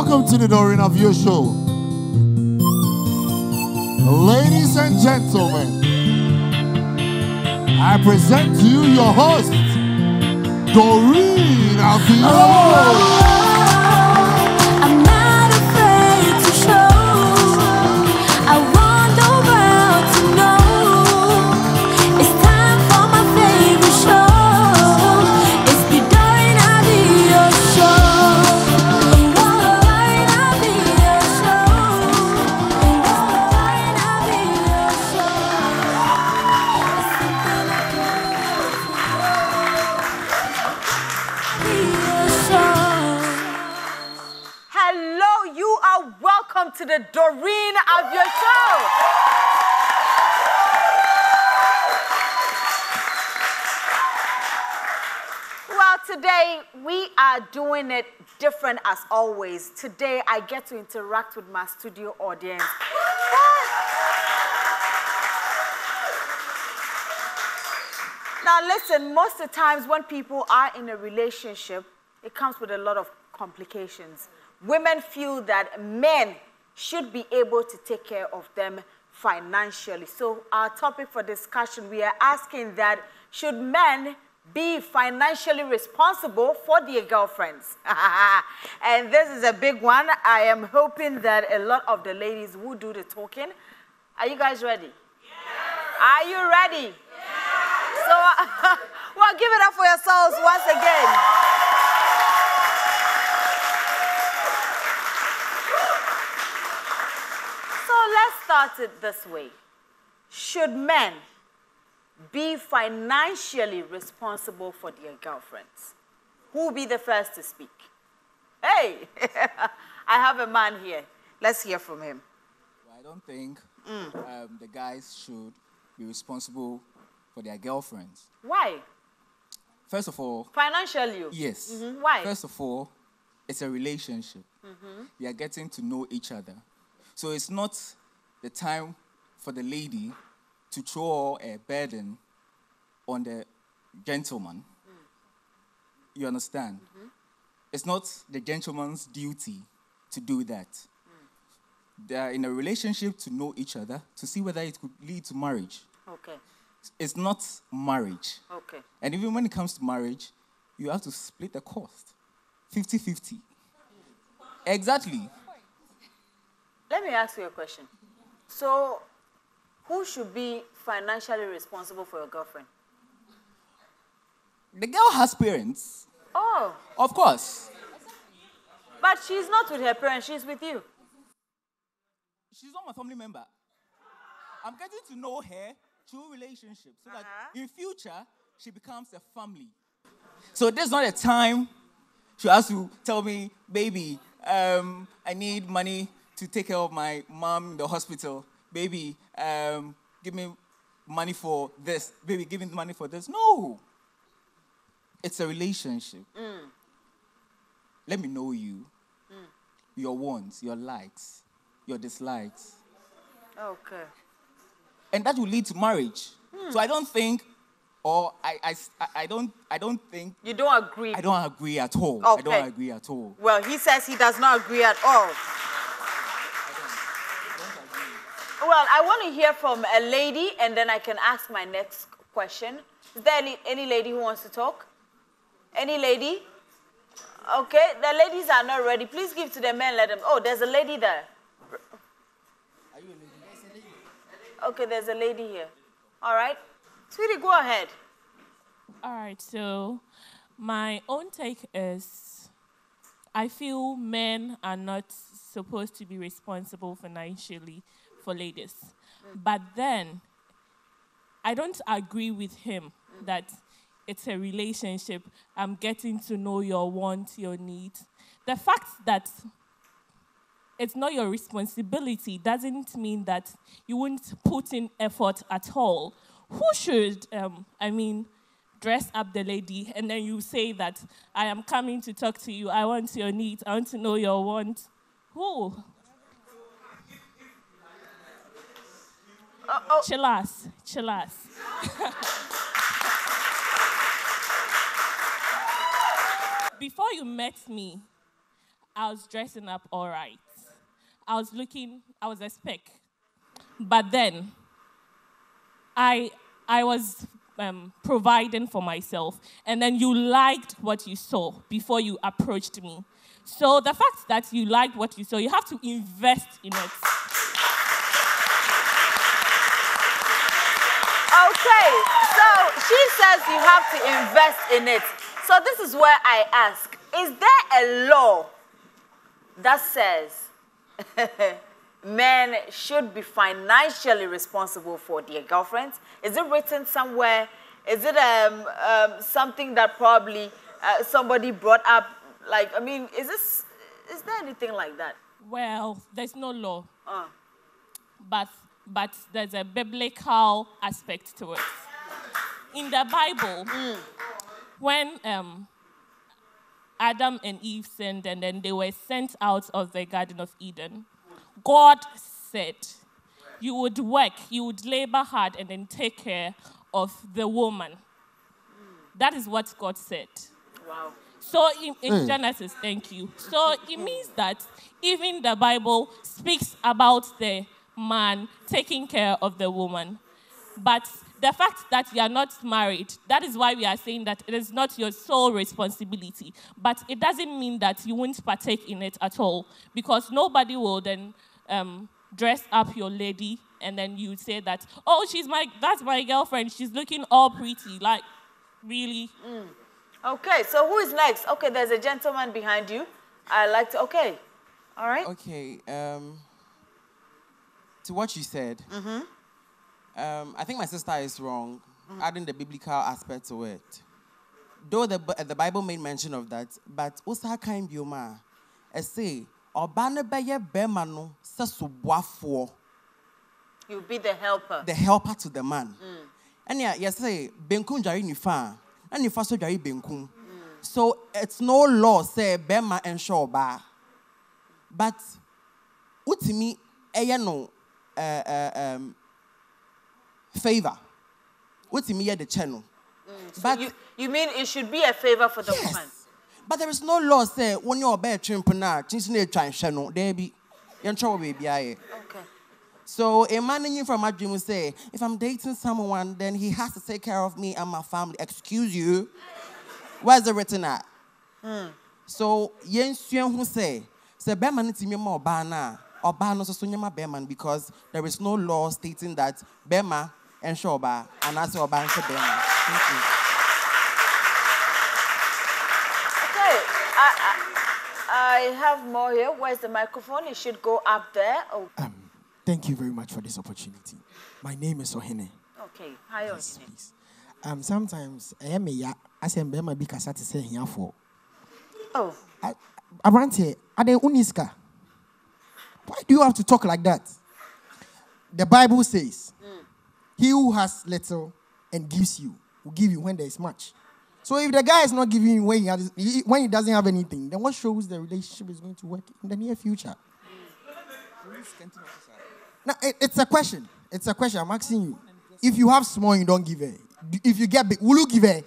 Welcome to the Doreen Avio show. Ladies and gentlemen, I present to you your host, Doreen Avio. I'm not afraid to show. I want the world to know. It's time for my favorite show. It's the Doreen Avio show. It's the Doreen Avio show. It's the Doreen Avio show. It's something I Hello, you are welcome to the Doreen Avio show. Well, today we are doing it different as always. Today I get to interact with my studio audience. Now listen, most of the times when people are in a relationship, it comes with a lot of complications. Women feel that men should be able to take care of them financially. So our topic for discussion, we are asking that should men be financially responsible for their girlfriends? And this is a big one. I am hoping that a lot of the ladies will do the talking. Are you guys ready? Yes. Are you ready? Yes. So, well, give it up for yourselves once again. Let's start it this way. Should men be financially responsible for their girlfriends? Who will be the first to speak? Hey, I have a man here. Let's hear from him. Well, I don't think the guys should be responsible for their girlfriends. Why? First of all... Financially? Yes. Mm-hmm. Why? First of all, it's a relationship. We are getting to know each other. So it's not the time for the lady to throw a burden on the gentleman. You understand? It's not the gentleman's duty to do that. They are in a relationship to know each other, to see whether it could lead to marriage. Okay. It's not marriage. Okay. And even when it comes to marriage, you have to split the cost. 50-50. Exactly. Let me ask you a question. So, who should be financially responsible for your girlfriend? The girl has parents. Oh. Of course. But she's not with her parents, she's with you. She's not my family member. I'm getting to know her through relationships so that in future, she becomes a family. So this is not a time she has to tell me, baby, I need money to take care of my mom in the hospital. Baby, give me money for this. Baby, give me money for this. No. It's a relationship. Let me know you. Your wants, your likes, your dislikes. Okay. And that will lead to marriage. So I don't think, or I don't think... You don't agree? I don't agree at all. Okay. I don't agree at all. Well, he says he does not agree at all. Well, I want to hear from a lady, and then I can ask my next question. Is there any lady who wants to talk? Any lady? Okay, the ladies are not ready. Please give to the men, let them... Oh, there's a lady there. Are you a lady? There's a lady. Okay, there's a lady here. All right. Sweetie, go ahead. All right, so my own take is I feel men are not supposed to be responsible financially for ladies. But then I don't agree with him that it's a relationship. I'm getting to know your wants, your needs. The fact that it's not your responsibility doesn't mean that you won't put in effort at all. Who should, dress up the lady and then you say that I am coming to talk to you, I want your needs, I want to know your wants? Who? Chillas. Before you met me, I was dressing up all right. I was a spec. But then, I was providing for myself, and then you liked what you saw before you approached me. So the fact that you liked what you saw, you have to invest in it. Okay, so she says you have to invest in it. So this is where I ask, is there a law that says men should be financially responsible for their girlfriends? Is it written somewhere? Is it something that probably somebody brought up? Like, I mean, is there anything like that? Well, there's no law. But there's a biblical aspect to it. In the Bible, when Adam and Eve sinned and then they were sent out of the Garden of Eden, God said, you would work, you would labor hard and then take care of the woman. That is what God said. Wow. So in Genesis, thank you. So it means that even the Bible speaks about the man taking care of the woman. But the fact that you are not married, that is why we are saying that it is not your sole responsibility. But it doesn't mean that you won't partake in it at all, because nobody will then dress up your lady and then you say that, oh, that's my girlfriend, she's looking all pretty. Like, really? Okay, so who is next? Okay, there's a gentleman behind you. I like to, okay. All right. Okay, to what you said, I think my sister is wrong, adding the biblical aspect to it. Though the Bible made mention of that, but also kind bioma, I say, Obana beye bemano sasubuafo. You'll be the helper. The helper to the man. And yeah, you say, Benkum jari nifa, and nifa so jari benkum. So it's no law say bema and shoba. But utimi no favor. Utimi the channel. But you mean it should be a favor for the woman? But there is no law say when you're bad chimpana, chinsine try channel, there be your trouble baby. Okay. So a man in you from my dream will say, if I'm dating someone, then he has to take care of me and my family. Excuse you. Where's it written at? So yen who say Beman it's me more bana or bana so sunyama Beman, because there is no law stating that Bema and Shoba and as your bank Bema. Thank you. Okay. I have more here. Where's the microphone? It should go up there. Oh. Thank you very much for this opportunity. My name is Ohene. Okay. Hi, Yes, Ohene. please. Sometimes I say Bema be kasati say here for. Oh. Abrante, are they uniska? Why do you have to talk like that? The Bible says, he who has little and gives you will give you when there is much. So if the guy is not giving you when he doesn't have anything, then what shows the relationship is going to work in the near future? Now, it's a question. It's a question. I'm asking you. If you have small, you don't give her. If you get big, will you give her?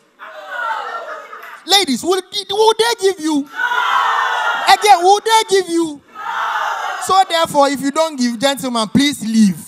Ladies, will they give you? Again, will they give you? So therefore, if you don't give, gentlemen, please leave.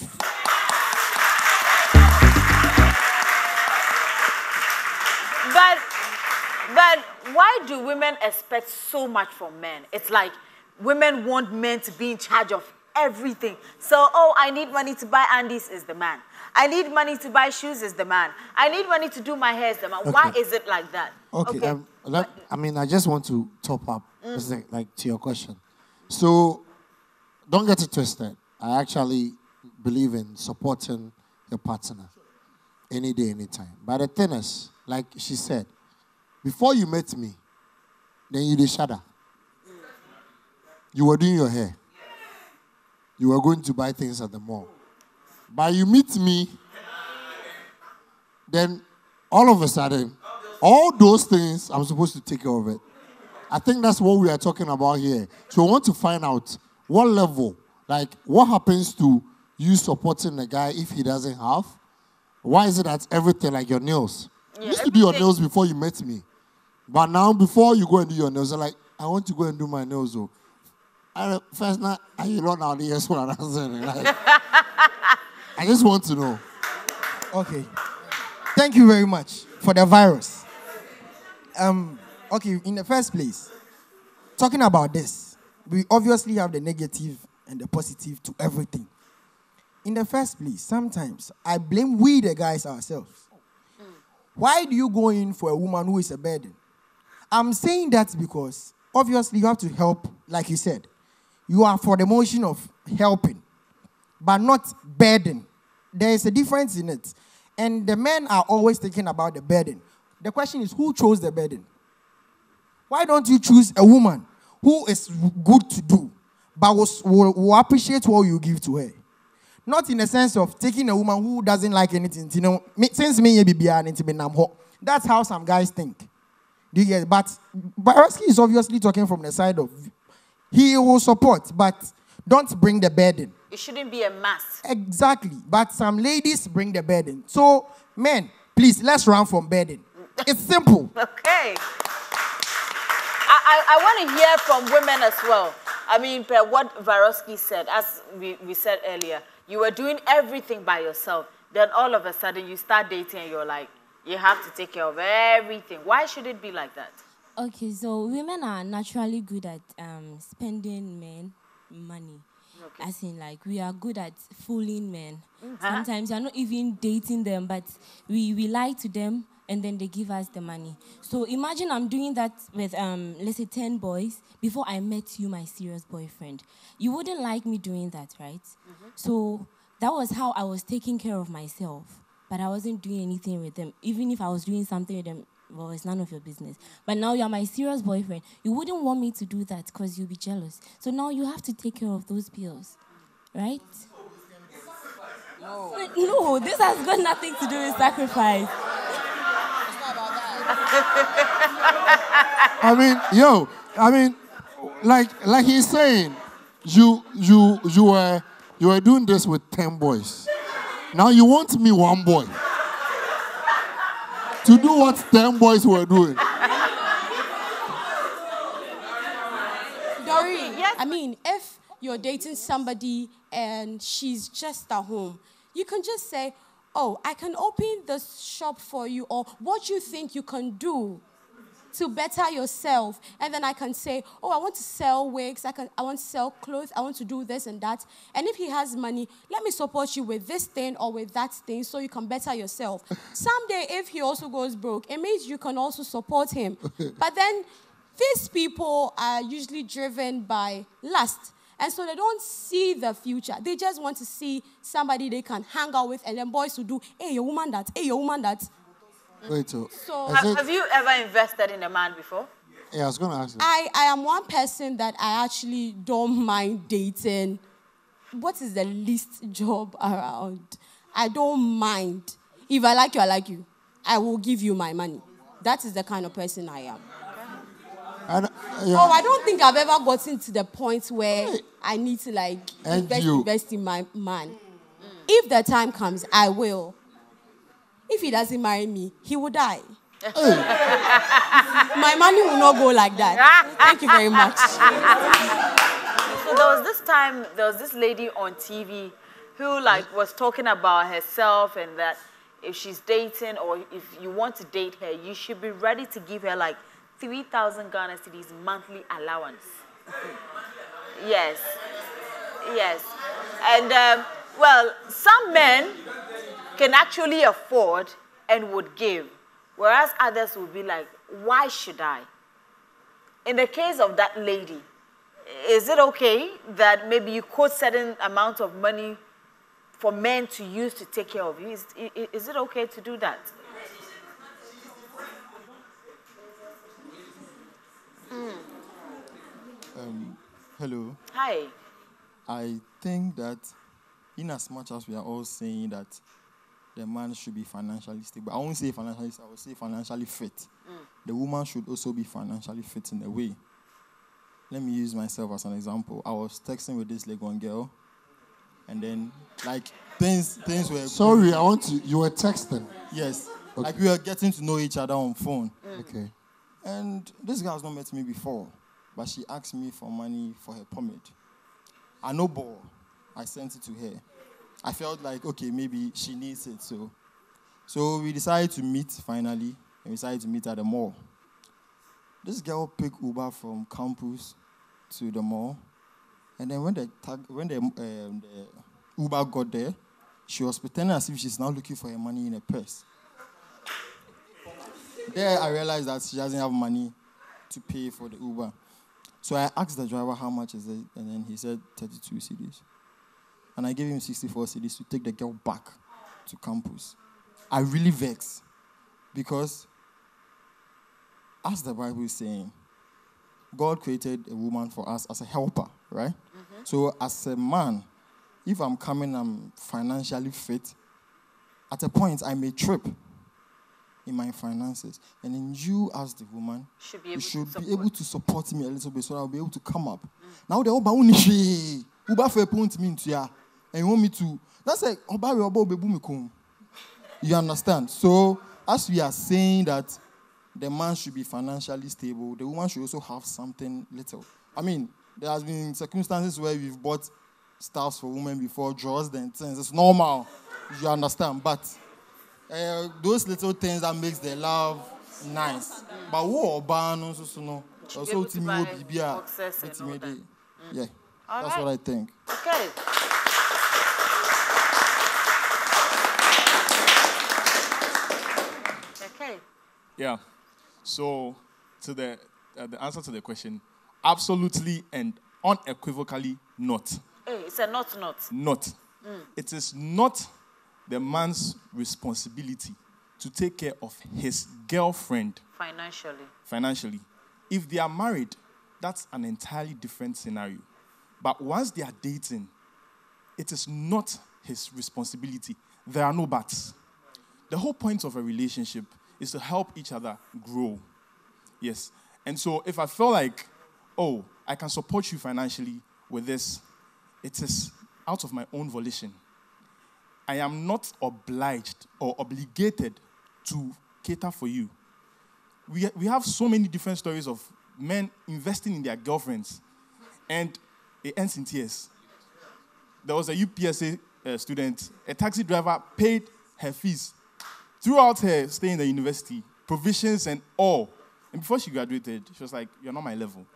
But why do women expect so much from men? It's like women want men to be in charge of everything. So, oh, I need money to buy Andes is the man. I need money to buy shoes is the man. I need money to do my hair is the man. Okay. Why is it like that? Okay. I just want to top up like to your question. So, don't get it twisted. I actually believe in supporting your partner any day, anytime. But the thing is, like she said, before you met me, then you did shudder. You were doing your hair. You were going to buy things at the mall. But you meet me, then all of a sudden, all those things, I'm supposed to take care of it. I think that's what we are talking about here. So we want to find out what level, like what happens to you supporting the guy if he doesn't have? Why is it that everything, like your nails? You used to do your nails before you met me. But now, before you go and do your nails, you're like, I want to go and do my nails. First, now, you know now the yes one answering. Like, I just want to know. Okay. Thank you very much for the virus. Okay, in the first place, talking about this, we obviously have the negative and the positive to everything. In the first place, sometimes I blame we the guys ourselves. Why do you go in for a woman who is a burden? I'm saying that because obviously you have to help, like you said. You are for the motion of helping, but not burden. There is a difference in it. And the men are always thinking about the burden. The question is, who chose the burden? Why don't you choose a woman who is good to do, but will appreciate what you give to her? Not in the sense of taking a woman who doesn't like anything. You know, since me, that's how some guys think. Do you get it? But Baroski is obviously talking from the side of he will support, but don't bring the burden. It shouldn't be a mass. Exactly. But some ladies bring the burden. So, men, please, let's run from burden. It's simple. Okay. I want to hear from women as well. I mean, per what Varosky said, as we said earlier, you were doing everything by yourself. Then all of a sudden you start dating and you're like, you have to take care of everything. Why should it be like that? Okay, so women are naturally good at spending men money. Okay. As in, like, we are good at fooling men. Sometimes you're not even dating them, but we lie to them and then they give us the money. So imagine I'm doing that with, let's say, 10 boys before I met you, my serious boyfriend. You wouldn't like me doing that, right? So that was how I was taking care of myself. But I wasn't doing anything with them. Even if I was doing something with them, well, it's none of your business. But now you're my serious boyfriend. You wouldn't want me to do that because you'll be jealous. So now you have to take care of those bills, right? No, this has got nothing to do with sacrifice. I mean, like he's saying, you were doing this with 10 boys. Now you want me one boy to do what 10 boys were doing. Doreen, yes. I mean, if you're dating somebody and she's just at home, you can just say, oh, I can open the shop for you, or what you think you can do to better yourself. And then I can say, oh, I want to sell wigs, I want to sell clothes, I want to do this and that. And if he has money, let me support you with this thing or with that thing so you can better yourself. Someday, if he also goes broke, it means you can also support him. But then these people are usually driven by lust. And so they don't see the future. They just want to see somebody they can hang out with, and then boys who do, hey, your woman that, hey, your woman that. Wait, so have you ever invested in a man before? Yeah, I was going to ask you. I am one person that I actually don't mind dating. What is the least job around? I don't mind. If I like you, I like you. I will give you my money. That is the kind of person I am. I don't think I've ever gotten to the point where I need to invest in my man. If the time comes, I will. If he doesn't marry me, he will die. My money will not go like that. Thank you very much. So there was this lady on TV who was talking about herself, and that if she's dating or if you want to date her, you should be ready to give her 3,000 Ghana cedis monthly allowance. Yes. And some men can actually afford and would give, whereas others would be like, why should I? In the case of that lady, is it okay that maybe you quote certain amount of money for men to use to take care of you? Is it okay to do that? Hello. Hi. I think that in as much as we are all saying that the man should be financially stable, I won't say financially stable, I will say financially fit. The woman should also be financially fit in a way. Let me use myself as an example. I was texting with this Legon girl, and then things were... Sorry, you were texting? Yes. Okay. We were getting to know each other on phone. Okay. And this guy has not met me before. but she asked me for money for her pomade. I no ball. I sent it to her. I felt like, okay, maybe she needs it. So we decided to meet finally, and we decided to meet at the mall. This girl picked Uber from campus to the mall, and then when the Uber got there, she was pretending as if she's now looking for her money in a purse. There, I realized that she doesn't have money to pay for the Uber. So I asked the driver how much is it, and then he said 32 cedis. And I gave him 64 cedis to take the girl back to campus. I really vexed because, as the Bible is saying, God created a woman for us as a helper, right? Mm-hmm. So as a man, if I'm financially fit, at a point I may trip in my finances. And then you, as the woman, you should be able to support me a little bit so I'll be able to come up. Now the Oba unishi, Uba fe point me into ya, and you want me to. That's like Oba. You understand? So as we are saying that the man should be financially stable, the woman should also have something little. I mean, there has been circumstances where we've bought stuff for women before, drawers, then things. It's normal. You understand? But those little things that makes the love nice. But what ban also no. Also to me would be yeah. That's what I think. Okay. Okay. Yeah. So to the answer to the question, absolutely and unequivocally not. Hey, it's a not. Not. It is not the man's responsibility to take care of his girlfriend financially. If they are married, that's an entirely different scenario. But once they are dating, it is not his responsibility. There are no buts. The whole point of a relationship is to help each other grow. Yes. And so if I feel like, oh, I can support you financially with this, it is out of my own volition. I am not obliged or obligated to cater for you. We have so many different stories of men investing in their girlfriends, and it ends in tears. There was a UPSA student, a taxi driver paid her fees throughout her stay in the university, provisions and all. And before she graduated, she was like, "You're not my level."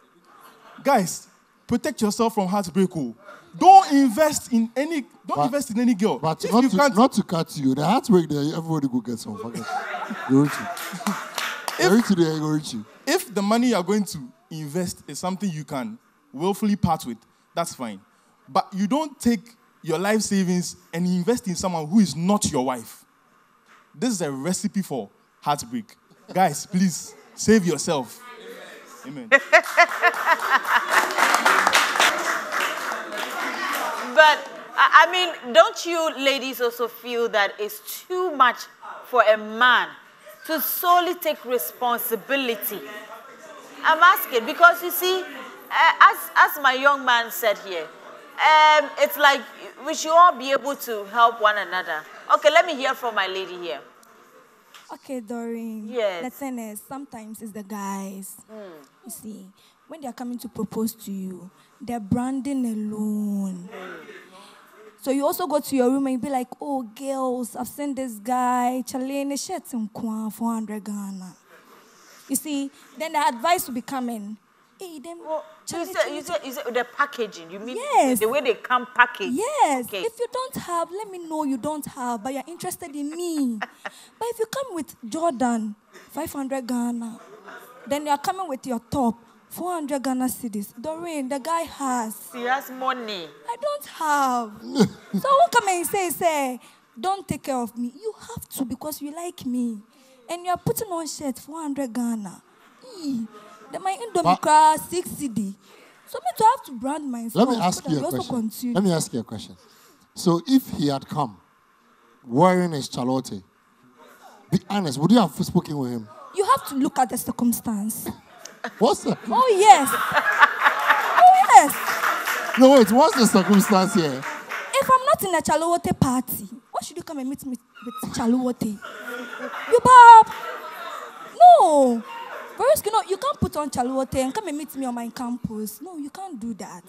Guys, protect yourself from heartbreak. Don't invest in any girl. But not to cut you. The heartbreak there, everybody go get some fucking. If the money you are going to invest is something you can willfully part with, that's fine. But you don't take your life savings and invest in someone who is not your wife. This is a recipe for heartbreak. Guys, please save yourself. Amen. But, I mean, don't you ladies also feel that it's too much for a man to solely take responsibility? I'm asking because, you see, as my young man said here, it's like we should all be able to help one another. Okay, let me hear from my lady here. Okay, Doreen. Yes. The thing is, sometimes it's the guys. You see, when they are coming to propose to you, they're branding alone. So you also go to your room and you be like, "Oh, girls, I've seen this guy. Chalene shirt in 400 Ghana." You see, then the advice will be coming. Hey, them. You said the packaging. You mean yes. The way they come packaged? Yes. Okay. If you don't have, let me know you don't have, but you're interested in me. But if you come with Jordan, 500 Ghana, then you're coming with your top, 400 Ghana cedis. Doreen, the guy has. He has money. I don't have. So won't come and say, don't take care of me. You have to because you like me. And you're putting on shirt, 400 Ghana. Then my Indomie cry 6 CD. So me to have to brand myself. Let me ask you a question. Let me ask you a question. So if he had come wearing his chalote, be honest, would you have spoken with him? You have to look at the circumstance. What's the? Oh yes. Oh yes. No wait, what's the circumstance here? If I'm not in a chalote party, why should you come and meet me with chalote? You pop? No. Very Baraski, no, you can't put on Chalote and come and meet me on my campus. No, you can't do that.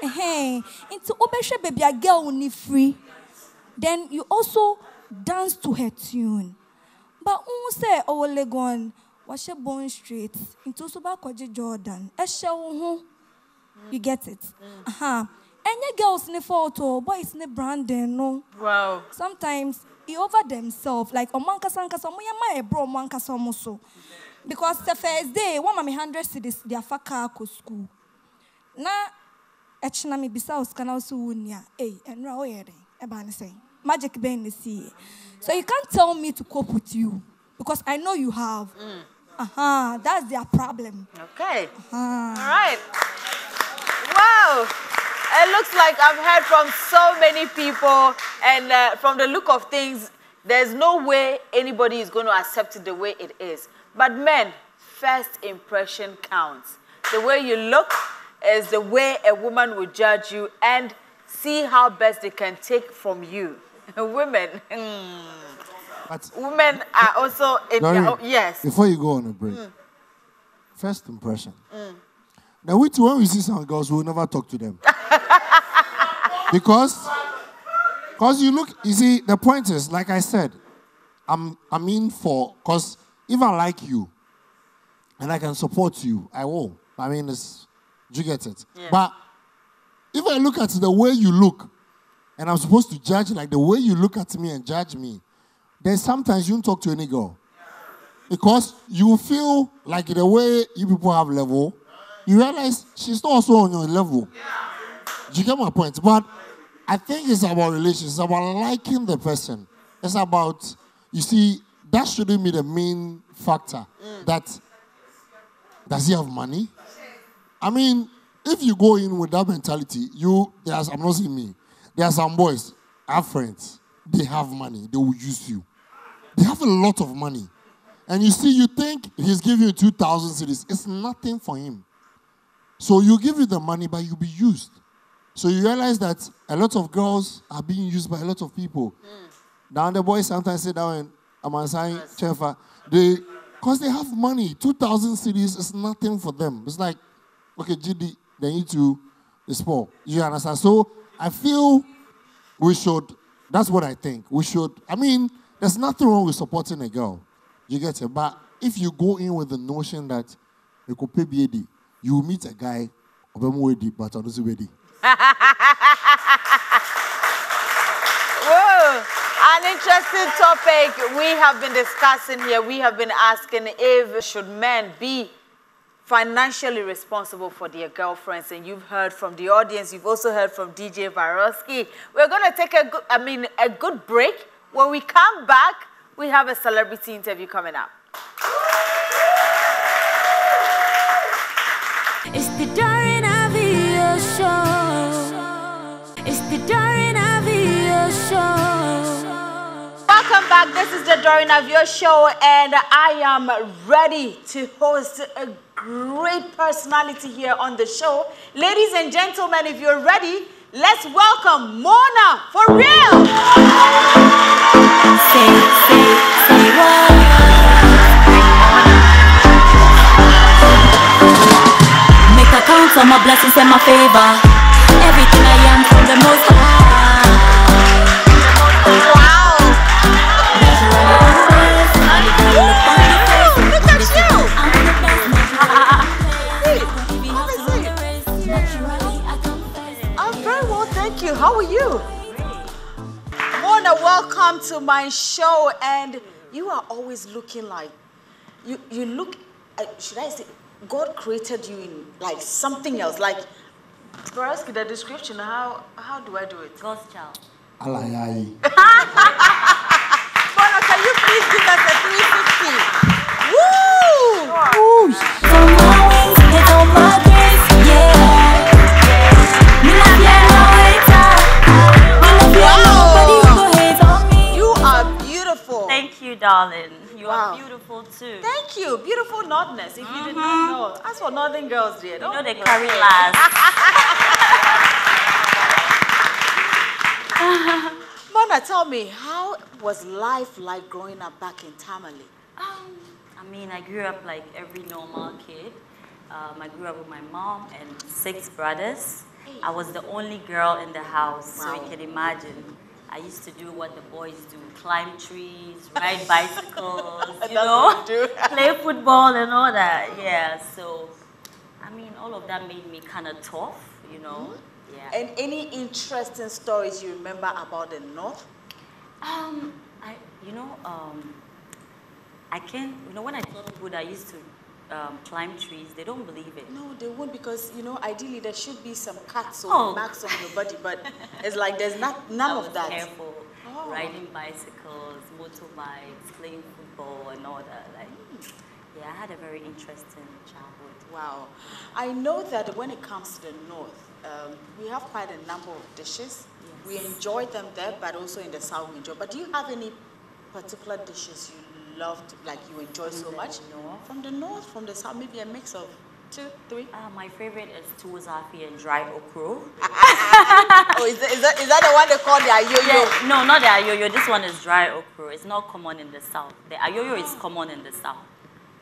Hey, into Obeshe baby, a girl will need free. Then you also dance to her tune. But who say our legon was your bone straight into Subakoji Jordan? You get it? And your girls in the photo, boys in the branding, no. Wow. Sometimes he over themselves, like Omanka Sanka Samoya, my bro Manka Samoso. Because the first day, 100 cities, they are faka school. Na Echnami Bisaus can also win ya, and Royere, Eban say. Magic Ben the sea. So you can't tell me to cope with you because I know you have. That's their problem. Okay. All right. Wow. It looks like I've heard from so many people, and from the look of things, there's no way anybody is going to accept it the way it is. But men, first impression counts. The way you look is the way a woman will judge you and see how best they can take from you. Women, women are also in their own, yes. Before you go on a break, first impression. Now, when we see some girls, we'll never talk to them. Because you see, the point is, like I said, because if I like you and I can support you, I will. I mean, do you get it? Yeah. But if I look at the way you look, and I'm supposed to judge like the way you look at me and judge me, then sometimes you don't talk to any girl. Because you feel like the way you people have level, you realize she's not also on your level. Do you get my point? But I think it's about relations. It's about liking the person. It's about, you see, that shouldn't be the main factor. That, does he have money? I mean, if you go in with that mentality, I'm not saying me. There are some boys, I have friends, they have money, they will use you. They have a lot of money. And you see, you think he's giving you 2,000 cities. It's nothing for him. So you give you the money, but you'll be used. So you realize that a lot of girls are being used by a lot of people. Now the boys sometimes sit down and I'm saying, Chefa, because they have money. 2,000 cities is nothing for them. It's like, okay, GD, they need to explore. You understand? So I feel we should, that's what I think. We should, I mean, there's nothing wrong with supporting a girl. You get it? But if you go in with the notion that you could pay BAD, you will meet a guy, but I'm not ready. Whoa, an interesting topic we have been discussing here. We have been asking if should men be financially responsible for their girlfriends, and you've heard from the audience. You've also heard from DJ Varoski. We're going to take a good break. When we come back, we have a celebrity interview coming up. It's the Doreen Avio show. It's the Doreen Avio show. Welcome back. This is the Doreen Avio show, and I am ready to host a great personality here on the show. Ladies and gentlemen, if you're ready, let's welcome Mona for real. Say what? Make a count on my blessings and my favor. Everything I am from the most high. Wow. Look at you. I'm very well, thank you. How are you? Mona, welcome to my show. And you are always looking like, you look, should I say, God created you in like something else. Like, for us, the description, how do I do it? God's child. Alayai. Mona, can you please give us a 360? Woo! Woo! On my wings, it's on my days, yeah. Me love you, no hater. Me love you, nobody who go hate on me. You are beautiful. Thank you, darling. You Wow. are beautiful too. Thank you. Beautiful nordness. If you did not know. That's what northern girls did. You know they carry last. Mona, tell me, how was life like growing up back in Tamale? I mean, I grew up like every normal kid. I grew up with my mom and 6 brothers. I was the only girl in the house, so you can imagine. I used to do what the boys do, climb trees, ride bicycles, you know, play football and all that. Yeah, so, I mean, all of that made me kind of tough, you know. Yeah. And any interesting stories you remember about the North? I can't, when I tell people that I used to climb trees, they don't believe it. No, they won't because, ideally there should be some cuts or marks on your body, but it's like there's none of that. Careful. Riding bicycles, motorbikes, playing football and all that. Yeah, I had a very interesting childhood. Wow. I know that when it comes to the North, we have quite a number of dishes. Yes. We enjoy them there, but also in the South we enjoy. But do you have any particular dishes you loved, like you enjoy so much? From the North, from the South, maybe a mix of 2, 3? My favorite is tuzafi and dry okro. Is that the one they call the ayoyo? Yeah, no, not the ayoyo. This one is dry okro. It's not common in the South. The ayoyo is common in the South.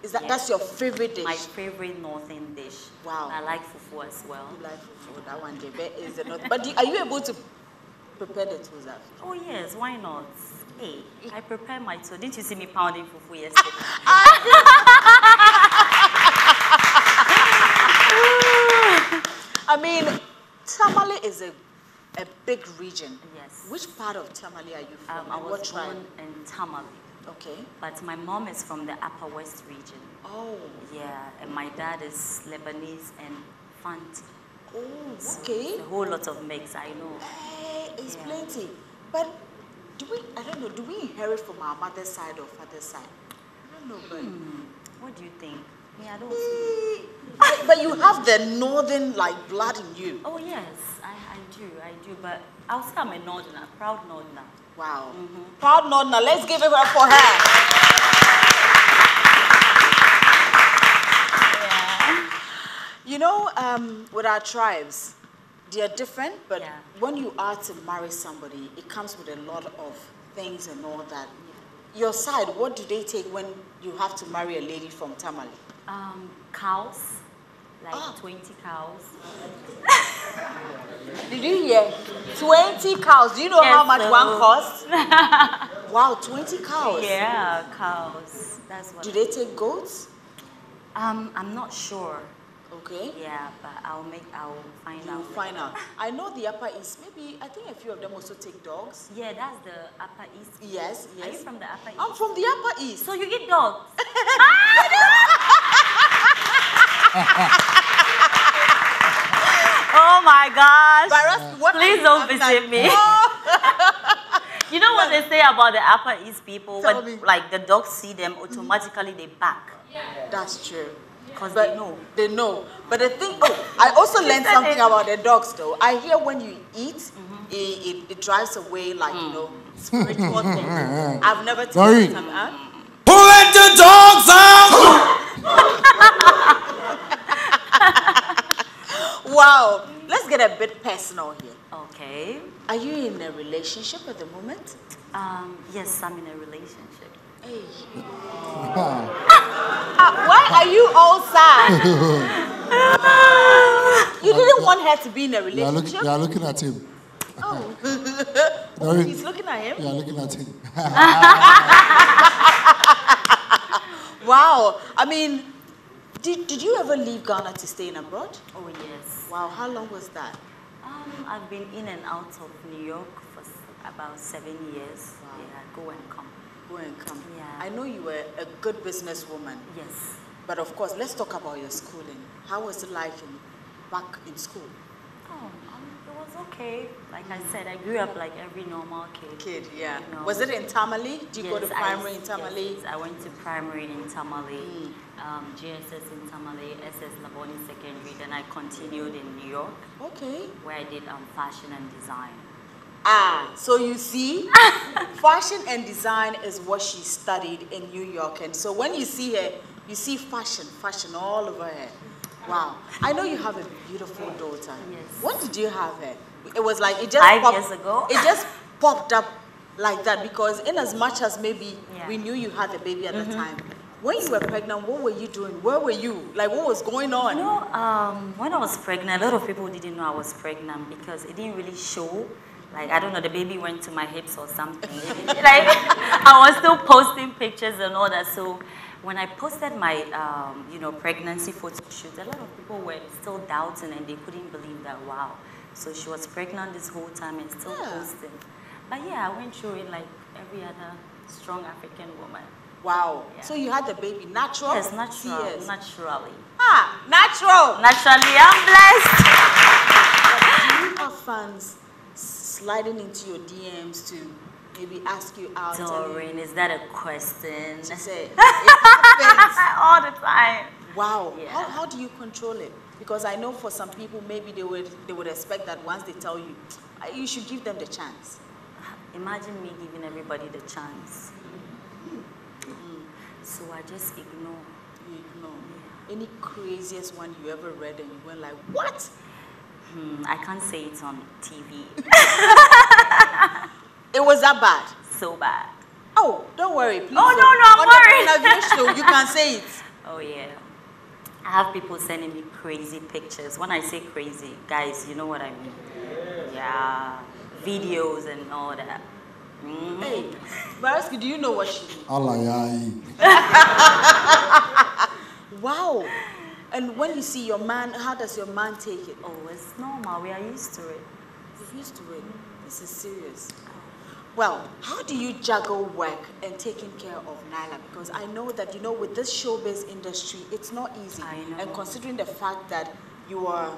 That's your favorite dish? My favorite northern dish. Wow. I like fufu as well. You like fufu, that one is the North. But are you able to prepare the tuzafi? Oh yes, why not? Hey, I prepare my toast. Didn't you see me pounding fufu yesterday? I mean, Tamale is a big region. Yes. Which part of Tamale are you from? I was born in Tamale. Okay. But my mom is from the Upper West region. Oh. Yeah, and my dad is Lebanese and Fanti. Oh, so okay. It's a whole lot of mix, I know. Hey, it's plenty. But do we inherit from our mother's side or father's side? I don't know, but... What do you think? Yeah, I don't see. But you have the northern, blood in you. Oh, yes, I do, but I'll say I'm a northerner, proud northerner. Wow. Proud northerner, let's give it up for her. With our tribes, they are different, but when you are to marry somebody, it comes with a lot of things and all that. Your side, what do they take when you have to marry a lady from Tamale? Cows, 20 cows. Did you hear? 20 cows. Do you know how much one costs? Wow, 20 cows. Yeah, cows. That's what. Do they take goats? I'm not sure. Okay. Yeah, but I'll find out. Find out. I know the Upper East. Maybe I think a few of them also take dogs. Yeah, that's the Upper East. Yes. Are you from the Upper East? I'm from the Upper East. So you eat dogs? Oh my gosh! Please don't visit me. You know what they say about the Upper East people? When the dogs see them, automatically they back. That's true. Because they know. They know. But the thing, I also learned something about the dogs though. I hear when you eat, it drives away spiritual things. I've never taken some. Who let the dogs out? Wow. Let's get a bit personal here. Okay. Are you in a relationship at the moment? Yes, I'm in a relationship. Hey. Why are you all sad? You didn't want her to be in a relationship? You are looking at him. Oh. He's looking at him? You are looking at him. Wow. I mean, did you ever leave Ghana to stay in abroad? Oh, yes. Wow. How long was that? I've been in and out of New York for about 7 years. Wow. Yeah, go and come. Go and come. Yeah. I know you were a good businesswoman. Yes. But of course, let's talk about your schooling. How was it like back in school? Oh, it was okay. Like I said, I grew up like every normal kid. Yeah. Was it in Tamale? Did you go to primary in Tamale? Yes, I went to primary in Tamale, GSS in Tamale, SS Laboni Secondary. Then I continued in New York. Okay. Where I did fashion and design. So you see, fashion and design is what she studied in New York. And so when you see her, you see fashion all over her. Wow. I know you have a beautiful daughter. Yes. When did you have her? It was like, it just 5 years ago. It just popped up like that? Because in as much as maybe we knew you had the baby at the time, when you were pregnant, what were you doing? Where were you? Like, what was going on? You know, when I was pregnant, a lot of people didn't know I was pregnant because it didn't really show. Like, I don't know, the baby went to my hips or something. Like, I was still posting pictures and all that. So when I posted my, you know, pregnancy photo shoot, a lot of people were still doubting and they couldn't believe that, wow. So she was pregnant this whole time and still posting. But yeah, I went through it like every other strong African woman. Wow. Yeah. So you had the baby natural? Yes, natural. Naturally. Ah, natural. Naturally, I'm blessed. Do you have fans sliding into your DMs to maybe ask you out? Doreen, is that a question? She said, it happens. All the time. Wow. Yeah. How do you control it? Because I know for some people, maybe they would expect that once they tell you, you should give them the chance. Imagine me giving everybody the chance. So I just ignore. You ignore. Yeah. Any craziest one you ever read and you went like, what? I can't say it on TV. It was that bad? So bad. Oh, don't worry, please. Oh, no, I'm worried. On the show, you can say it. Oh, yeah. I have people sending me crazy pictures. When I say crazy, guys, you know what I mean. Yeah. Videos and all that. Hey, Baraski, do you know what she did? Wow. And when you see your man, how does your man take it? Oh, it's normal. We are used to it. You're used to it. This is serious. Well, how do you juggle work and taking care of Nyla? Because I know that, you know, with this showbiz industry, it's not easy. I know. And considering the fact that you are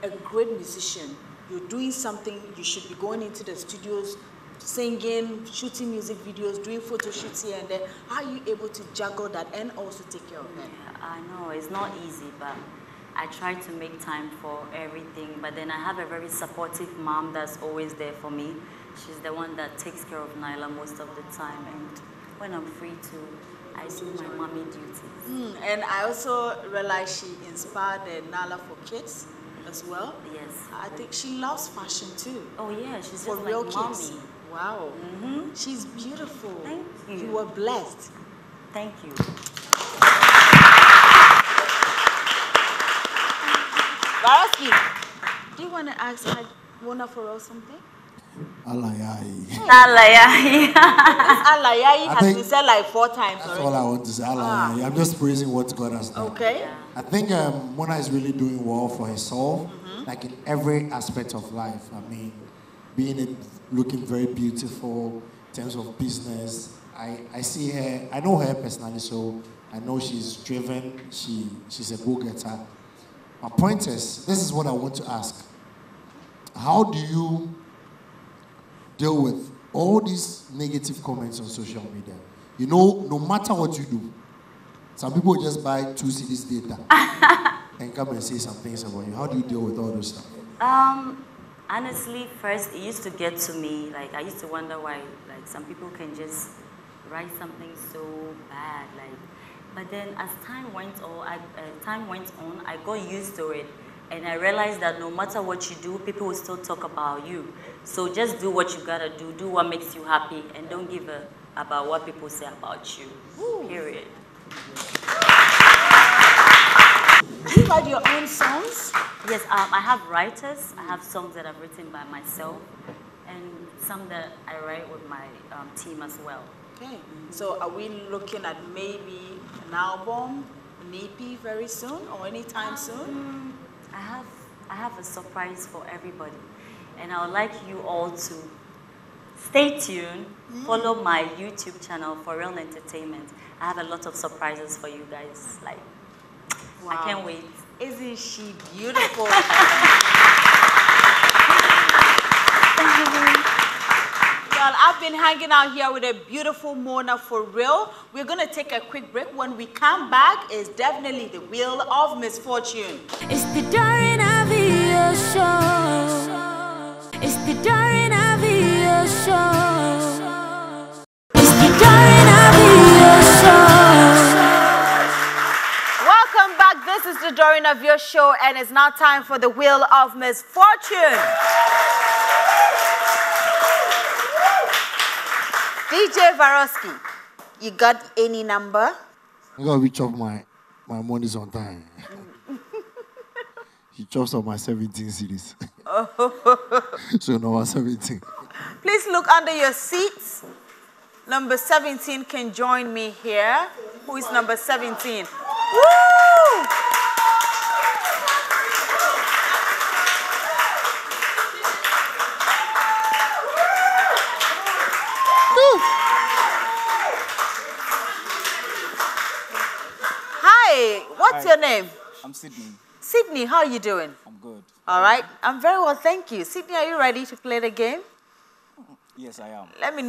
a great musician, you're doing something, you should be going into the studios, singing, shooting music videos, doing photo shoots here and there. How are you able to juggle that and also take care of her? Yeah, I know, it's not easy, but I try to make time for everything. But then I have a very supportive mom that's always there for me. She's the one that takes care of Nyla most of the time. And when I'm free too, I do my mommy duties. And I also realized she inspired the Nyla for Kids as well. Yes. I think she loves fashion too. Oh yeah, she's for just real like kids. mommy. Wow. She's beautiful. Thank you. You were blessed. Thank you. Baraski, do you want to ask Mona for something? Alayai. Alayai. Alayai has been said like 4 times That's already. all I want to say. Alayai. I'm just praising what God has done. Okay. I think Mona is really doing well for herself, like in every aspect of life. I mean, looking very beautiful in terms of business. I see her, I know her personally, so I know she's driven, she's a go-getter. My point is, this is what I want to ask. How do you deal with all these negative comments on social media? You know, no matter what you do, some people just buy 2 CDs data and come and say some things about you. How do you deal with all those stuff? Honestly, first, it used to get to me, like, I used to wonder why, like, some people can just write something so bad, like, but then as time went on, I got used to it, and I realized that no matter what you do, people will still talk about you. So just do what you gotta do what makes you happy, and don't give a about what people say about you, period. Do you write your own songs? Yes, I have writers. I have songs that I've written by myself, and some that I write with my team as well. Okay, so are we looking at maybe an album, an EP very soon, or anytime soon? I have a surprise for everybody, and I would like you all to stay tuned. Follow my YouTube channel, For Real Entertainment. I have a lot of surprises for you guys. Like, wow. I can't wait. Isn't she beautiful? Well, I've been hanging out here with a beautiful Mona For Real. We're going to take a quick break. When we come back, it's definitely the Wheel of Misfortune. It's the Doreen Avio show. It's the Doreen Avio show. It's the Doreen Avio show. Welcome back. This is the Doreen Avio show, and it's now time for the Wheel of Misfortune. DJ Varosky, you got any number? I gotta reach off my money's on time. He chops up my 17 series. So number 17. Please look under your seats. Number 17 can join me here. Who is number 17? Woo! Hi, what's your name? I'm Sydney. Sydney, how are you doing? I'm good. All right, I'm very well, thank you. Sydney, are you ready to play the game? Yes, I am. Let me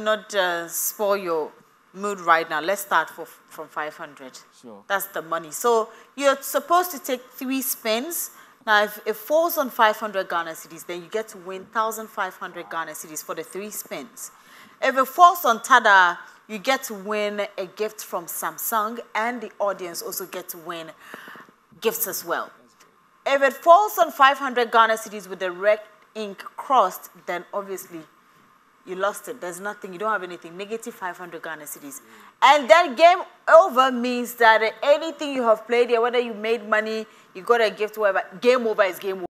not spoil your mood right now. Let's start from 500. Sure. That's the money. So you're supposed to take 3 spins. Now, if it falls on 500 Ghana cedis, then you get to win 1,500 Ghana cedis for the 3 spins. If it falls on Tada, you get to win a gift from Samsung, and the audience also get to win gifts as well. If it falls on 500 Ghana cedis with the red ink crossed, then obviously you lost it. There's nothing. You don't have anything. Negative 500 Ghana cedis. And then game over means that anything you have played here, whether you made money, you got a gift, whatever, game over is game over.